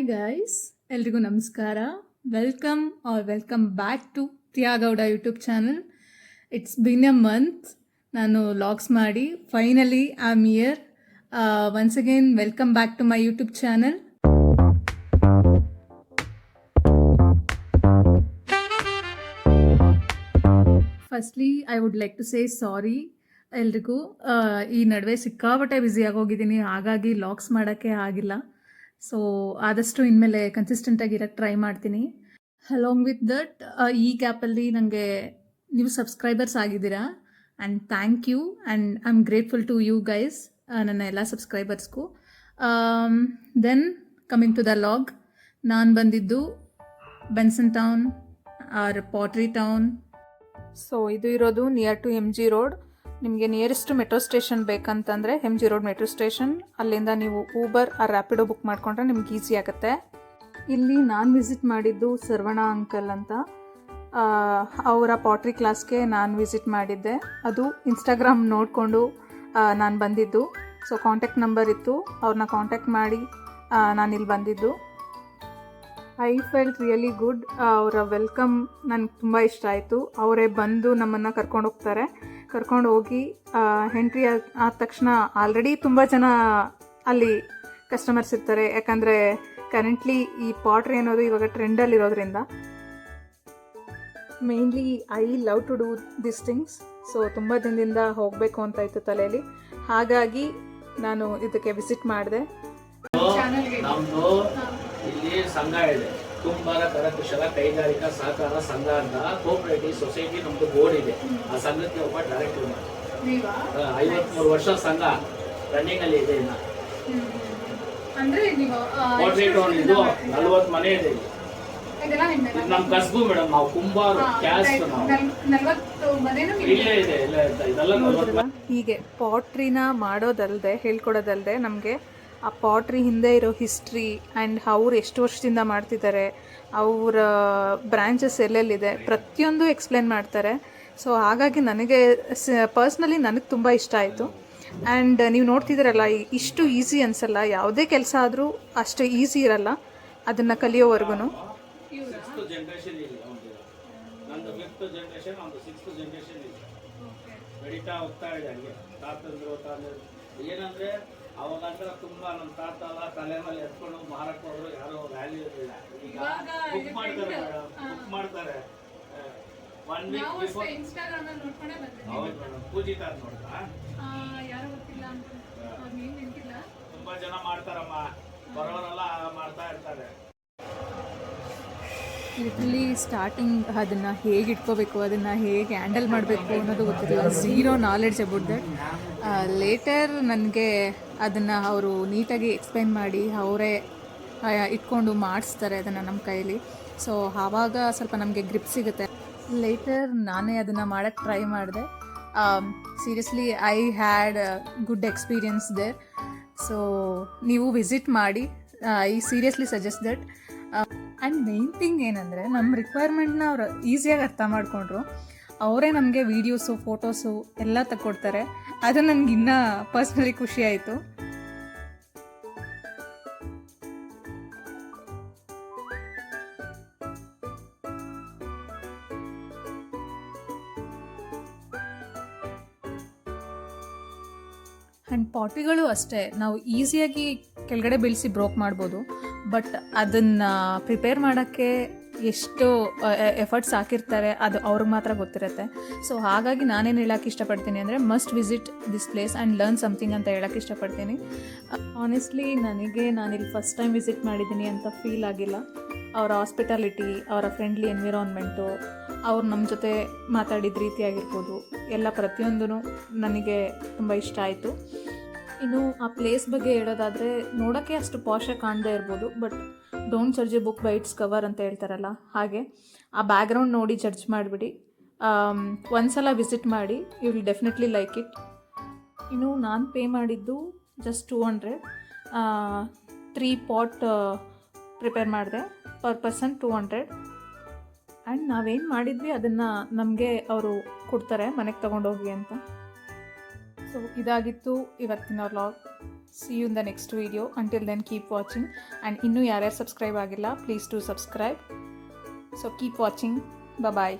Hi guys, ಎಲ್ರಿಗೂ ನಮಸ್ಕಾರ. Welcome back to Priya Gowda YouTube channel. It's been a month ನಾನು logs ಮಾಡಿ. Finally I am here. Once again welcome back to my YouTube channel. Firstly I would like to say sorry ಎಲ್ರಿಗೂ. ಈ ನಡುವೆ ಸಿಕ್ಕಾಪಟ್ಟೆ busy ಆಗೋಗಿದ್ದೀನಿ, ಹಾಗಾಗಿ logs ಮಾಡೋಕ್ಕೆ ಆಗಿಲ್ಲ. So ಆದಷ್ಟು ಇನ್ಮೇಲೆ ಕನ್ಸಿಸ್ಟೆಂಟಾಗಿ ಇರೋಕ್ಕೆ ಟ್ರೈ ಮಾಡ್ತೀನಿ. ಅಲಾಂಗ್ ವಿತ್ ದಟ್ ಈ ಗ್ಯಾಪಲ್ಲಿ ನನಗೆ ನೀವು ಸಬ್ಸ್ಕ್ರೈಬರ್ಸ್ ಆಗಿದ್ದೀರಾ and thank you and I am grateful to you guys, ನನ್ನ ಎಲ್ಲ ಸಬ್ಸ್ಕ್ರೈಬರ್ಸ್ಗೂ. Then coming to the log, ನಾನು ಬಂದಿದ್ದು Benson Town or pottery town. So ಇದು ಇರೋದು near to M G road. ನಿಮಗೆ ನಿಯರೆಸ್ಟ್ ಮೆಟ್ರೋ ಸ್ಟೇಷನ್ ಬೇಕಂತಂದರೆ M G road metro station, ಅಲ್ಲಿಂದ ನೀವು ಊಬರ್ ಆರ್ ರ್ಯಾಪಿಡೋ ಬುಕ್ ಮಾಡಿಕೊಂಡ್ರೆ ನಿಮ್ಗೆ ಈಸಿ ಆಗುತ್ತೆ. ಇಲ್ಲಿ ನಾನು ವಿಸಿಟ್ ಮಾಡಿದ್ದು ಸರ್ವಣ ಅಂಕಲ್ ಅಂತ, ಅವರ ಪಾಟ್ರಿ ಕ್ಲಾಸ್ಗೆ ನಾನು ವಿಸಿಟ್ ಮಾಡಿದ್ದೆ. ಅದು ಇನ್ಸ್ಟಾಗ್ರಾಮ್ ನೋಡಿಕೊಂಡು ನಾನು ಬಂದಿದ್ದು. ಸೊ ಕಾಂಟ್ಯಾಕ್ಟ್ ನಂಬರ್ ಇತ್ತು, ಅವ್ರನ್ನ ಕಾಂಟ್ಯಾಕ್ಟ್ ಮಾಡಿ ನಾನಿಲ್ಲಿ ಬಂದಿದ್ದು. I felt really good. ಅವರ ವೆಲ್ಕಮ್ ನನಗೆ ತುಂಬ ಇಷ್ಟ ಆಯಿತು. ಅವರೇ ಬಂದು ನಮ್ಮನ್ನು ಕರ್ಕೊಂಡು ಹೋಗಿ ಎಂಟ್ರಿ ಆದ ತಕ್ಷಣ ಆಲ್ರೆಡಿ ತುಂಬ ಜನ ಅಲ್ಲಿ ಕಸ್ಟಮರ್ಸ್ ಇರ್ತಾರೆ, ಯಾಕಂದರೆ ಕರೆಂಟ್ಲಿ ಈ ಪಾಟ್ರಿ ಅನ್ನೋದು ಇವಾಗ ಟ್ರೆಂಡಲ್ಲಿರೋದ್ರಿಂದ. Mainly I love to do this things. So ತುಂಬ ದಿನದಿಂದ ಹೋಗಬೇಕು ಅಂತ ಇತ್ತು ತಲೆಯಲ್ಲಿ, ಹಾಗಾಗಿ ನಾನು ಇದಕ್ಕೆ ವಿಸಿಟ್ ಮಾಡಿದೆ. ಇಲ್ಲಿ ಸಂಘ ಇದೆ, ಕುಂಬಾರ ಕರಕುಶಲ ಕೈಗಾರಿಕಾ ಸಹಕಾರ ಸಂಘ ಅಂತ ಕೋಆಪರೇಟಿವ್ ಸೊಸೈಟಿ ನಮ್ದು ಬೋರ್ಡ್ ಇದೆ. ಆ ಸಂಘಕ್ಕೆ ಒಬ್ಬ ಡೈರೆಕ್ಟರ್ ಮಾಡಿ 53 ವರ್ಷ ಸಂಘ ರನ್ನಿಂಗ್ ಅಲ್ಲಿ ಇದೆ. ಇನ್ನ ಇದು 40 ಮನೆ ಇದೆ. ನಮ್ ಕಸ್ಬು ಮೇಡಮ್, ನಾವು ಕುಂಬಾರ ಕ್ಯಾಸ್ಟ್ ಇದೆಲ್ಲ. ಹೀಗೆ ಪಾಟ್ರಿನ ಮಾಡೋದಲ್ಲದೆ ಹೇಳ್ಕೊಡೋದಲ್ಲದೆ ನಮಗೆ ಆ ಪಾಟ್ರಿ ಹಿಂದೆ ಇರೋ ಹಿಸ್ಟ್ರಿ ಆ್ಯಂಡ್ ಅವ್ರು ಎಷ್ಟು ವರ್ಷದಿಂದ ಮಾಡ್ತಿದ್ದಾರೆ, ಅವರ ಬ್ರ್ಯಾಂಚಸ್ ಎಲ್ಲೆಲ್ಲಿದೆ, ಪ್ರತಿಯೊಂದು ಎಕ್ಸ್ಪ್ಲೇನ್ ಮಾಡ್ತಾರೆ. ಸೊ ಹಾಗಾಗಿ ನನಗೆ ಪರ್ಸ್ನಲಿ ನನಗೆ ತುಂಬ ಇಷ್ಟ ಆಯಿತು. ಆ್ಯಂಡ್ ನೀವು ನೋಡ್ತಿದ್ದೀರಲ್ಲ, ಇಷ್ಟು ಈಸಿ ಅನಿಸಲ್ಲ. ಯಾವುದೇ ಕೆಲಸ ಆದರೂ ಅಷ್ಟು ಈಸಿ ಇರಲ್ಲ ಅದನ್ನು ಕಲಿಯೋವರೆಗೂ. ಏನಂದ್ರೆ ಅವಾಗಂತರ ತುಂಬಾ ನಮ್ಮ ತಾತ ಎಲ್ಲ ತಲೆ ಮೇಲೆ ಎತ್ಕೊಂಡು ಮಾರಕ್ಕೆ ಹೋದ್ರು, ಯಾರು ವ್ಯಾಲ್ಯೂ ಇರಲಿಲ್ಲ. ಈಗ ಬುಕ್ ಮಾಡ್ತಾರೆ ಮೇಡಮ್, ಬುಕ್ ಮಾಡ್ತಾರೆ 1 ವೀಕ್ ಬಿಫೋರ್. ಹೌದು ಮೇಡಮ್, ಪೂಜಿತಾ ನೋಡ್ತಾ ತುಂಬಾ ಜನ ಮಾಡ್ತಾರಮ್ಮ, ಬರೋರೆಲ್ಲ ಮಾಡ್ತಾ ಇರ್ತಾರೆ. ಲಿಟ್ರಲಿ ಸ್ಟಾರ್ಟಿಂಗ್ ಅದನ್ನು ಹೇಗೆ ಇಟ್ಕೋಬೇಕು, ಅದನ್ನು ಹೇಗೆ ಹ್ಯಾಂಡಲ್ ಮಾಡಬೇಕು ಅನ್ನೋದು ಗೊತ್ತಿರಲಿಲ್ಲ. Zero knowledge about that. Later ನನಗೆ ಅದನ್ನು ಅವರು ನೀಟಾಗಿ ಎಕ್ಸ್ಪ್ಲೈನ್ ಮಾಡಿ ಅವರೇ ಇಟ್ಕೊಂಡು ಮಾಡಿಸ್ತಾರೆ ಅದನ್ನು ನಮ್ಮ ಕೈಲಿ. ಸೊ ಆವಾಗ ಸ್ವಲ್ಪ ನಮಗೆ ಗ್ರಿಪ್ ಸಿಗುತ್ತೆ. ಲೇಟರ್ ನಾನೇ ಅದನ್ನು ಮಾಡೋಕ್ಕೆ ಟ್ರೈ ಮಾಡಿದೆ. Seriously I had good experience there. So ನೀವು ವಿಸಿಟ್ ಮಾಡಿ, I seriously suggest that. And main thing ಏನಂದರೆ, ನಮ್ಮ ರಿಕ್ವೈರ್ಮೆಂಟ್ನ ಅವರು ಈಸಿಯಾಗಿ ಅರ್ಥ ಮಾಡಿಕೊಂಡ್ರು. ಅವರೇ ನಮಗೆ ವೀಡಿಯೋಸು ಫೋಟೋಸು ಎಲ್ಲ ತಗೊಡ್ತಾರೆ. ಅದು ನನಗೆ ಇನ್ನೂ ಪರ್ಸ್ನಲಿ ಖುಷಿ ಆಯಿತು. ಆ್ಯಂಡ್ ಪಾಟ್ರಿಗಳು ಅಷ್ಟೇ, ನಾವು ಈಸಿಯಾಗಿ ಕೆಳಗಡೆ ಬೀಳಿಸಿ ಬ್ರೋಕ್ ಮಾಡ್ಬೋದು, ಬಟ್ ಅದನ್ನು ಪ್ರಿಪೇರ್ ಮಾಡೋಕ್ಕೆ ಎಷ್ಟು ಎಫರ್ಟ್ಸ್ ಹಾಕಿರ್ತಾರೆ ಅದು ಅವ್ರಿಗೆ ಮಾತ್ರ ಗೊತ್ತಿರುತ್ತೆ. ಸೊ ಹಾಗಾಗಿ ನಾನೇನು ಹೇಳೋಕ್ಕೆ ಇಷ್ಟಪಡ್ತೀನಿ ಅಂದರೆ, must visit this place and learn something ಅಂತ ಹೇಳೋಕ್ಕೆ ಇಷ್ಟಪಡ್ತೀನಿ. ಆನೆಸ್ಟ್ಲಿ ನಾನಿಲ್ಲಿ ಫಸ್ಟ್ ಟೈಮ್ ವಿಸಿಟ್ ಮಾಡಿದ್ದೀನಿ ಅಂತ ಫೀಲ್ ಆಗಿಲ್ಲ. ಅವರ ಹಾಸ್ಪಿಟಾಲಿಟಿ, ಅವರ ಫ್ರೆಂಡ್ಲಿ ಎನ್ವಿರಾನ್ಮೆಂಟು, ಅವ್ರು ನಮ್ಮ ಜೊತೆ ಮಾತಾಡಿದ ರೀತಿ ಆಗಿರ್ಬೋದು, ಎಲ್ಲ ಪ್ರತಿಯೊಂದೂ ನನಗೆ ತುಂಬ ಇಷ್ಟ ಆಯಿತು. ಇನ್ನು ಆ ಪ್ಲೇಸ್ ಬಗ್ಗೆ ಹೇಳೋದಾದರೆ, ನೋಡೋಕ್ಕೆ ಅಷ್ಟು ಪಾಶಾಗಿ ಕಾಣದೇ ಇರ್ಬೋದು, but don't judge A book by it's cover ಅಂತ ಹೇಳ್ತಾರಲ್ಲ ಹಾಗೆ. ಆ ಬ್ಯಾಕ್ಗ್ರೌಂಡ್ ನೋಡಿ ಜಡ್ಜ್ ಮಾಡಿಬಿಡಿ. ಒಂದ್ಸಲ ವಿಸಿಟ್ ಮಾಡಿ, you will definitely like it. ಇನ್ನು ನಾನು ಪೇ ಮಾಡಿದ್ದು ಜಸ್ಟ್ 200. 3 ಪಾಟ್ ಪ್ರಿಪೇರ್ ಮಾಡಿದೆ, ಪರ್ ಪರ್ಸನ್ 200. ಆ್ಯಂಡ್ ನಾವೇನು ಮಾಡಿದ್ವಿ ಅದನ್ನು ನಮಗೆ ಅವರು ಕೊಡ್ತಾರೆ ಮನೆಗೆ ತೊಗೊಂಡೋಗಿ ಅಂತ. ಸೊ ಇದಾಗಿತ್ತು ಇವತ್ತಿನ vlog. See you in the next video. Until then keep watching. And ಇನ್ನೂ ಯಾರ್ಯಾರು ಸಬ್ಸ್ಕ್ರೈಬ್ ಆಗಿಲ್ಲ please to subscribe. So keep watching. Bye.